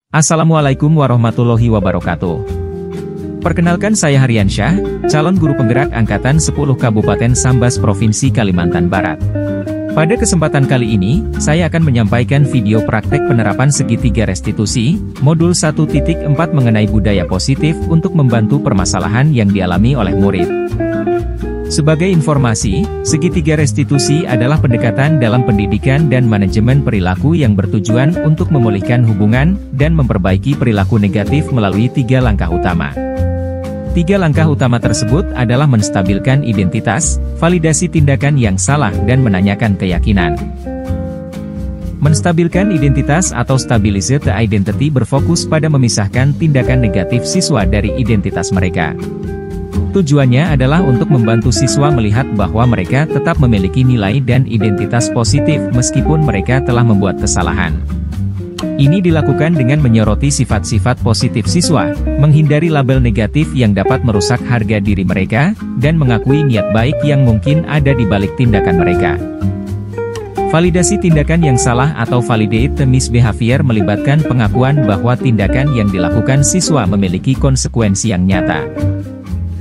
Assalamualaikum warahmatullahi wabarakatuh. Perkenalkan saya Haryansyah, calon guru penggerak Angkatan 10 Kabupaten Sambas Provinsi Kalimantan Barat. Pada kesempatan kali ini, saya akan menyampaikan video praktek penerapan segitiga restitusi, modul 1.4 mengenai budaya positif untuk membantu permasalahan yang dialami oleh murid. Sebagai informasi, segitiga restitusi adalah pendekatan dalam pendidikan dan manajemen perilaku yang bertujuan untuk memulihkan hubungan dan memperbaiki perilaku negatif melalui 3 langkah utama. 3 langkah utama tersebut adalah menstabilkan identitas, validasi tindakan yang salah dan menanyakan keyakinan. Menstabilkan identitas atau stabilize the identity berfokus pada memisahkan tindakan negatif siswa dari identitas mereka. Tujuannya adalah untuk membantu siswa melihat bahwa mereka tetap memiliki nilai dan identitas positif meskipun mereka telah membuat kesalahan. Ini dilakukan dengan menyoroti sifat-sifat positif siswa, menghindari label negatif yang dapat merusak harga diri mereka, dan mengakui niat baik yang mungkin ada di balik tindakan mereka. Validasi tindakan yang salah atau validate the misbehavior melibatkan pengakuan bahwa tindakan yang dilakukan siswa memiliki konsekuensi yang nyata.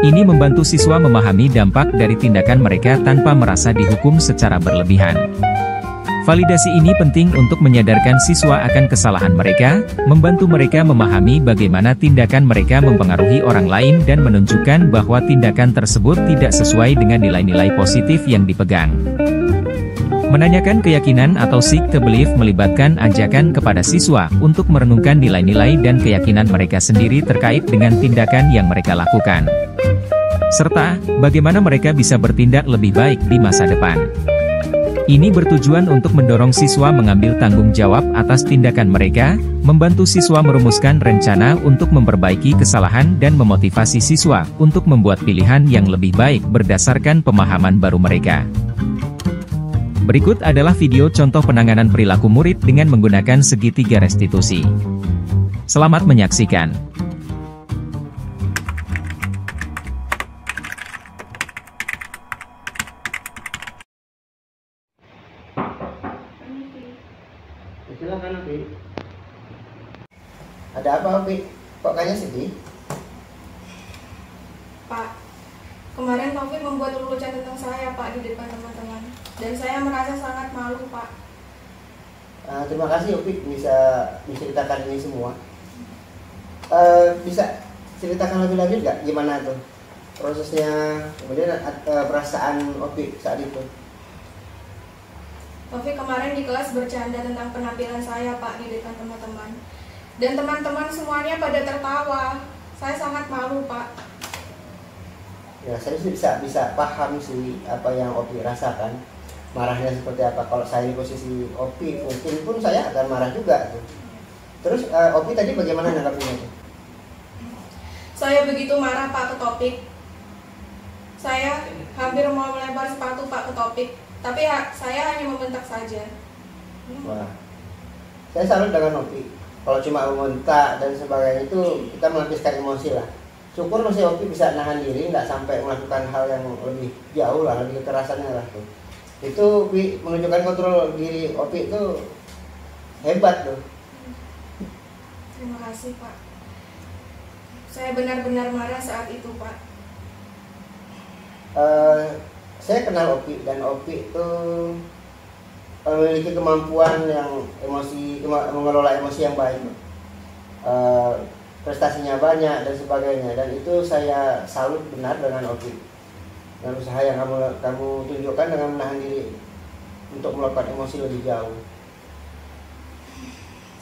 Ini membantu siswa memahami dampak dari tindakan mereka tanpa merasa dihukum secara berlebihan. Validasi ini penting untuk menyadarkan siswa akan kesalahan mereka, membantu mereka memahami bagaimana tindakan mereka mempengaruhi orang lain dan menunjukkan bahwa tindakan tersebut tidak sesuai dengan nilai-nilai positif yang dipegang. Menanyakan keyakinan atau seek the belief melibatkan ajakan kepada siswa untuk merenungkan nilai-nilai dan keyakinan mereka sendiri terkait dengan tindakan yang mereka lakukan, serta bagaimana mereka bisa bertindak lebih baik di masa depan. Ini bertujuan untuk mendorong siswa mengambil tanggung jawab atas tindakan mereka, membantu siswa merumuskan rencana untuk memperbaiki kesalahan dan memotivasi siswa untuk membuat pilihan yang lebih baik berdasarkan pemahaman baru mereka. Berikut adalah video contoh penanganan perilaku murid dengan menggunakan segitiga restitusi. Selamat menyaksikan. Silakan, Opi. Ada apa, Opi? Kok kayaknya sedih? Pak, kemarin Taufik membuat lelucon tentang saya, Pak, di depan teman-teman. Dan saya merasa sangat malu, Pak. Terima kasih, Opi, bisa diceritakan ini semua. Bisa ceritakan lebih lanjut nggak gimana tuh prosesnya, kemudian perasaan Opi saat itu? Taufik kemarin di kelas bercanda tentang penampilan saya, Pak, di depan teman-teman. Dan teman-teman semuanya pada tertawa. Saya sangat malu, Pak. Ya, saya sih bisa paham sih apa yang Opi rasakan. Marahnya seperti apa. Kalau saya di posisi Opi, mungkin pun saya akan marah juga tuh. Terus Opi tadi bagaimana nanggapinnya tuh? Saya begitu marah, Pak, ke Taufik. Saya hampir mau melempar sepatu, Pak, ke Taufik. Tapi saya hanya membentak saja. Wah, saya salut dengan Opi. Kalau cuma membentak dan sebagainya itu kita melampiaskan emosi lah. Syukur masih Opi bisa nahan diri, nggak sampai melakukan hal yang lebih jauh lah, lebih kekerasannya lah tuh. Itu menunjukkan kontrol diri Opi itu hebat tuh. Terima kasih, Pak. Saya benar-benar marah saat itu, Pak. Saya kenal Opi dan Opi itu memiliki kemampuan yang mengelola emosi yang baik. Prestasinya banyak dan sebagainya, dan itu saya salut benar dengan Opi. Dan usaha yang kamu tunjukkan dengan menahan diri untuk melakukan emosi lebih jauh.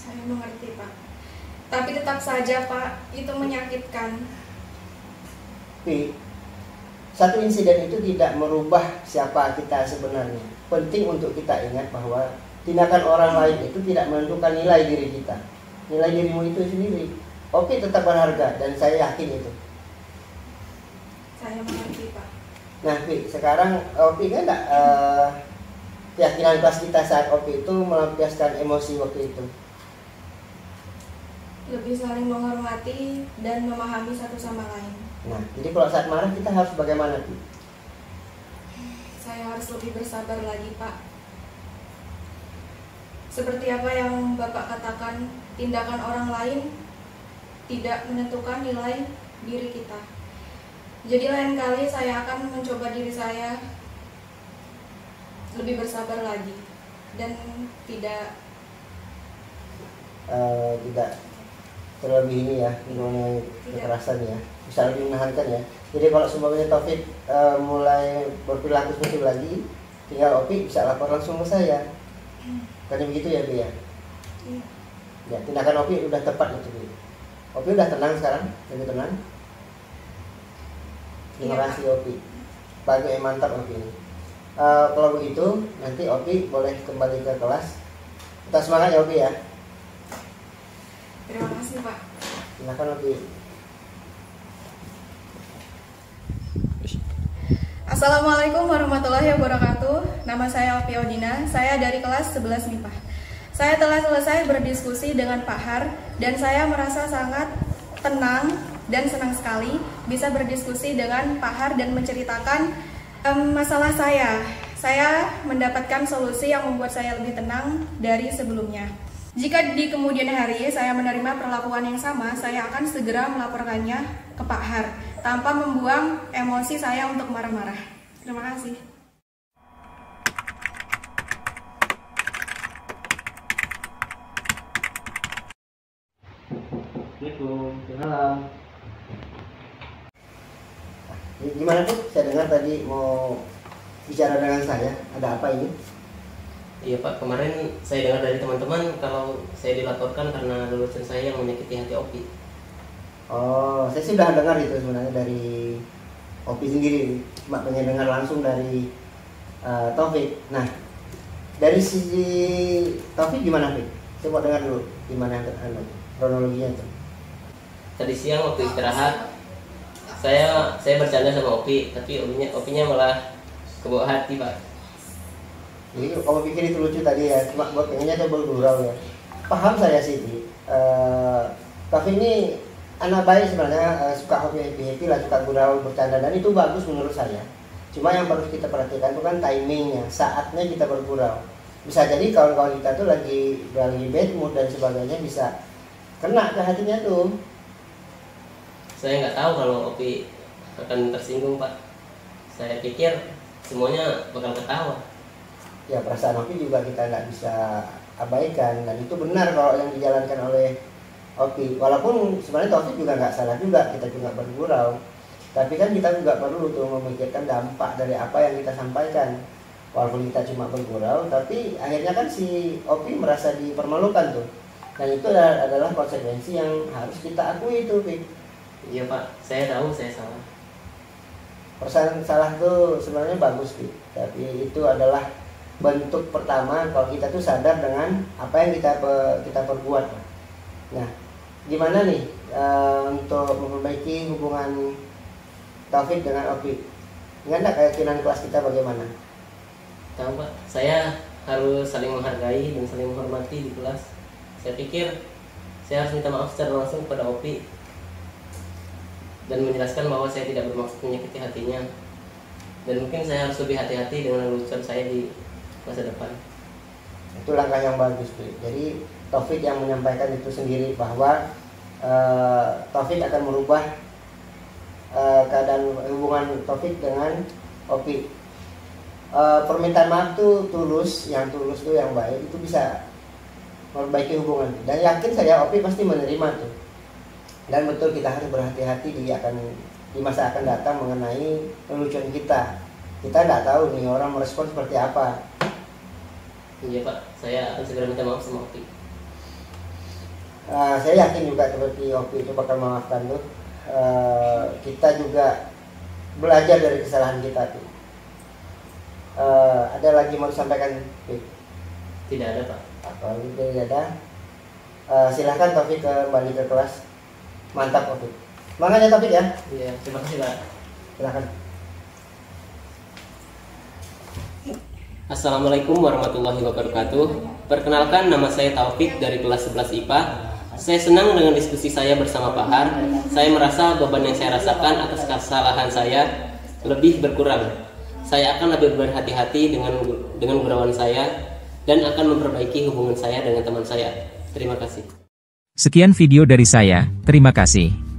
Saya mengerti, Pak. Tapi tetap saja, Pak, itu menyakitkan. Pi, satu insiden itu tidak merubah siapa kita sebenarnya. Penting untuk kita ingat bahwa tindakan orang lain itu tidak menentukan nilai diri kita. Nilai dirimu itu sendiri. Opi tetap berharga dan saya yakin itu. Saya mengerti, Pak. Nah, Pi, sekarang Opi kan enggak keyakinan kelas kita saat Opi itu melampiaskan emosi waktu itu? Lebih saling menghormati dan memahami satu sama lain. Nah, jadi kalau saat marah kita harus bagaimana, Pi? Saya harus lebih bersabar lagi, Pak. Seperti apa yang Bapak katakan, tindakan orang lain tidak menentukan nilai diri kita. Jadi lain kali saya akan mencoba diri saya lebih bersabar lagi dan tidak terlebih ini ya, mengenai kekerasan ya, bisa lebih menahankan ya. Jadi kalau semuanya Taufik mulai berperilaku seperti itu lagi, tinggal Opi bisa lapor langsung ke saya. Kan begitu ya, Bi ya? Iya. Ya, tindakan Opi udah tepat itu, Bi. Opi udah tenang sekarang, lebih tenang. Terima Iya, kasih Opi. Bagus, mantap Opi ini. Kalau begitu, nanti Opi boleh kembali ke kelas. Kita semangat ya Opi ya. Terima kasih Pak. Silakan Opi. Assalamualaikum warahmatullahi wabarakatuh. Nama saya Opi Odina, saya dari kelas 11 MIPA. Saya telah selesai berdiskusi dengan Pak Har dan saya merasa sangat tenang dan senang sekali bisa berdiskusi dengan Pak Har dan menceritakan masalah saya. Saya mendapatkan solusi yang membuat saya lebih tenang dari sebelumnya. Jika di kemudian hari saya menerima perlakuan yang sama, saya akan segera melaporkannya ke Pak Har tanpa membuang emosi saya untuk marah-marah. Terima kasih. Assalamualaikum. Salam. Gimana tuh? Saya dengar tadi mau bicara dengan saya. Ada apa ini? Iya Pak, kemarin saya dengar dari teman-teman kalau saya dilaporkan karena lulusan saya yang menyakiti hati Opi. Oh, saya sih udah dengar itu sebenarnya dari Opi sendiri. Cuma pengen dengar langsung dari Taufik. Nah, dari sisi Taufik gimana, Fik? Saya mau dengar dulu gimana kronologinya tuh. Tadi siang waktu istirahat, saya bercanda sama Opi, tapi Opinya malah kebawa hati Pak. Jadi kamu pikir itu lucu tadi ya, cuma buat pengennya coba bergurau ya. Paham saya sih, Taufik ini anak baik sebenarnya, suka happy lah, suka gurau, bercanda, dan itu bagus menurut saya. Cuma yang perlu kita perhatikan itu kan timingnya, saatnya kita bergurau. Bisa jadi kawan-kawan kita tuh lagi bad mood dan sebagainya, bisa kena ke hatinya tuh. Saya nggak tahu kalau Opi akan tersinggung Pak. Saya pikir semuanya bakal ketawa. Ya perasaan Opi juga kita nggak bisa abaikan, dan itu benar kalau yang dijalankan oleh Opi. Walaupun sebenarnya Taufik juga nggak salah juga, kita juga bergurau. Tapi kan kita juga perlu tuh memikirkan dampak dari apa yang kita sampaikan. Walaupun kita cuma bergurau, tapi akhirnya kan si Opi merasa dipermalukan tuh. Dan itu adalah konsekuensi yang harus kita akui itu, Pik. Iya Pak, saya tahu saya salah. Perasaan salah tuh sebenarnya bagus, Pik. Tapi itu adalah bentuk pertama kalau kita tuh sadar dengan apa yang kita perbuat. Nah, gimana nih untuk memperbaiki hubungan Taufik dengan Opi? Ingat nggak keyakinan kelas kita bagaimana? Tahu Pak, saya harus saling menghargai dan saling menghormati di kelas. Saya pikir saya harus minta maaf secara langsung kepada Opi dan menjelaskan bahwa saya tidak bermaksud menyakiti hatinya, dan mungkin saya harus lebih hati-hati dengan lulusan saya di masa depan. Itu langkah yang bagus, Pik. Jadi Taufik yang menyampaikan itu sendiri bahwa Taufik akan merubah keadaan hubungan Taufik dengan Opi. Permintaan maaf tuh tulus, yang tulus tuh yang baik, itu bisa memperbaiki hubungan. Dan yakin saya Opi pasti menerima tuh. Dan betul kita harus berhati-hati di masa akan datang mengenai lelucon kita. Kita nggak tahu nih orang merespon seperti apa. Iya Pak, saya akan segera minta maaf sama Opi. Saya yakin juga seperti Opi itu bakal memaafkan tuh. Kita juga belajar dari kesalahan kita tuh. Ada lagi mau disampaikan, Pik? Tidak ada Pak. Kalau tidak ada, silahkan Taufik kembali ke kelas. Mantap Taufik. Semangat ya Taufik ya. Iya, terima kasih Pak. Silahkan. Assalamualaikum warahmatullahi wabarakatuh. Perkenalkan, nama saya Taufik dari kelas 11 IPA. Saya senang dengan diskusi saya bersama Pak Har. Saya merasa beban yang saya rasakan atas kesalahan saya lebih berkurang. Saya akan lebih berhati-hati dengan gurauan saya dan akan memperbaiki hubungan saya dengan teman saya. Terima kasih. Sekian video dari saya, terima kasih.